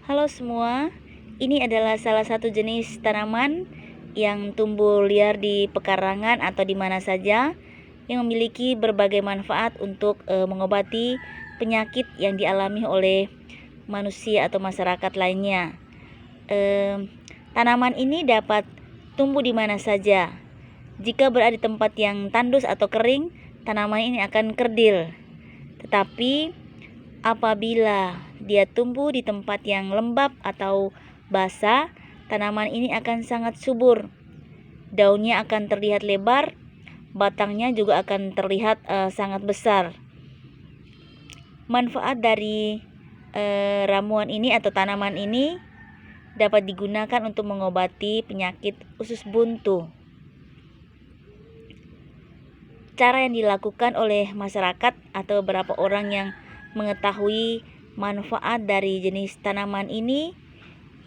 Halo semua, ini adalah salah satu jenis tanaman yang tumbuh liar di pekarangan atau di mana saja, yang memiliki berbagai manfaat untuk mengobati penyakit yang dialami oleh manusia atau masyarakat lainnya. Tanaman ini dapat tumbuh di mana saja. Jika berada di tempat yang tandus atau kering, tanaman ini akan kerdil. Tetapi apabila dia tumbuh di tempat yang lembab atau basah, tanaman ini akan sangat subur. Daunnya akan terlihat lebar, batangnya juga akan terlihat sangat besar. Manfaat dari ramuan ini atau tanaman ini dapat digunakan untuk mengobati penyakit usus buntu. Cara yang dilakukan oleh masyarakat atau beberapa orang yang mengetahui manfaat dari jenis tanaman ini,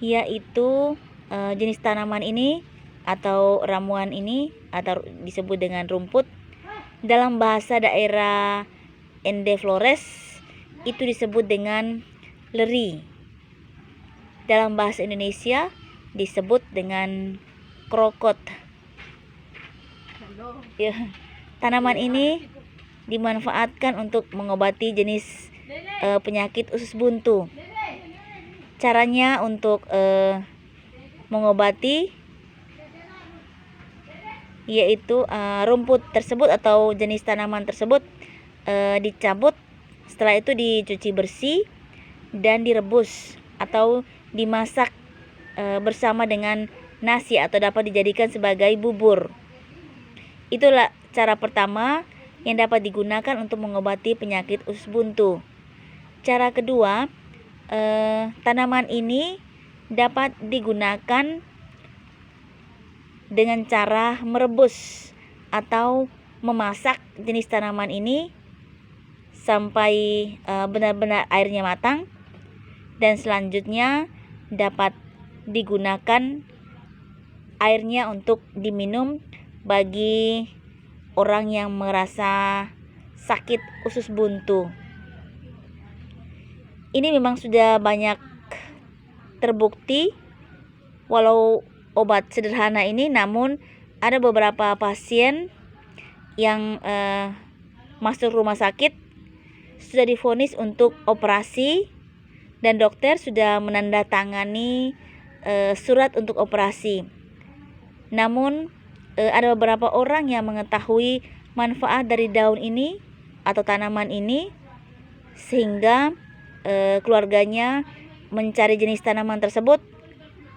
yaitu jenis tanaman ini atau ramuan ini atau disebut dengan rumput, dalam bahasa daerah Ende Flores itu disebut dengan leri. Dalam bahasa Indonesia disebut dengan krokot. Ya. Tanaman ini dimanfaatkan untuk mengobati jenis penyakit usus buntu. Caranya untuk mengobati yaitu rumput tersebut atau jenis tanaman tersebut dicabut, setelah itu dicuci bersih dan direbus atau dimasak bersama dengan nasi atau dapat dijadikan sebagai bubur. Itulah cara pertama yang dapat digunakan untuk mengobati penyakit usus buntu. Cara kedua, tanaman ini dapat digunakan dengan cara merebus atau memasak jenis tanaman ini sampai benar-benar airnya matang, dan selanjutnya dapat digunakan airnya untuk diminum bagi orang yang merasa sakit usus buntu. Ini memang sudah banyak terbukti, walau obat sederhana ini, namun ada beberapa pasien yang masuk rumah sakit sudah divonis untuk operasi dan dokter sudah menandatangani surat untuk operasi. Namun ada beberapa orang yang mengetahui manfaat dari daun ini atau tanaman ini, sehingga keluarganya mencari jenis tanaman tersebut,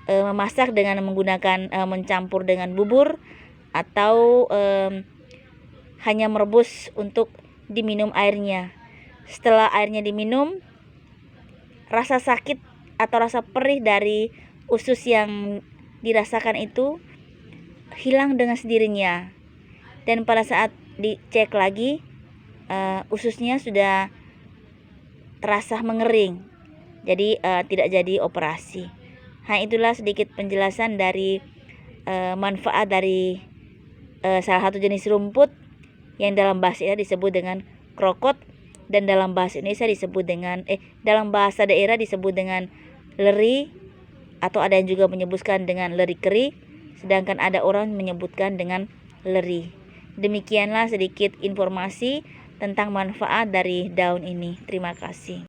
memasak dengan menggunakan mencampur dengan bubur atau hanya merebus untuk diminum airnya. Setelah airnya diminum, rasa sakit atau rasa perih dari usus yang dirasakan itu hilang dengan sendirinya, dan pada saat dicek lagi ususnya sudah terasa mengering, jadi tidak jadi operasi. Itulah sedikit penjelasan dari manfaat dari salah satu jenis rumput yang dalam bahasa daerah disebut dengan krokot, dan dalam bahasa Indonesia disebut dengan dalam bahasa daerah disebut dengan leri, atau ada yang juga menyebutkan dengan leri keri, sedangkan ada orang menyebutkan dengan leri. Demikianlah sedikit informasi tentang manfaat dari daun ini. Terima kasih.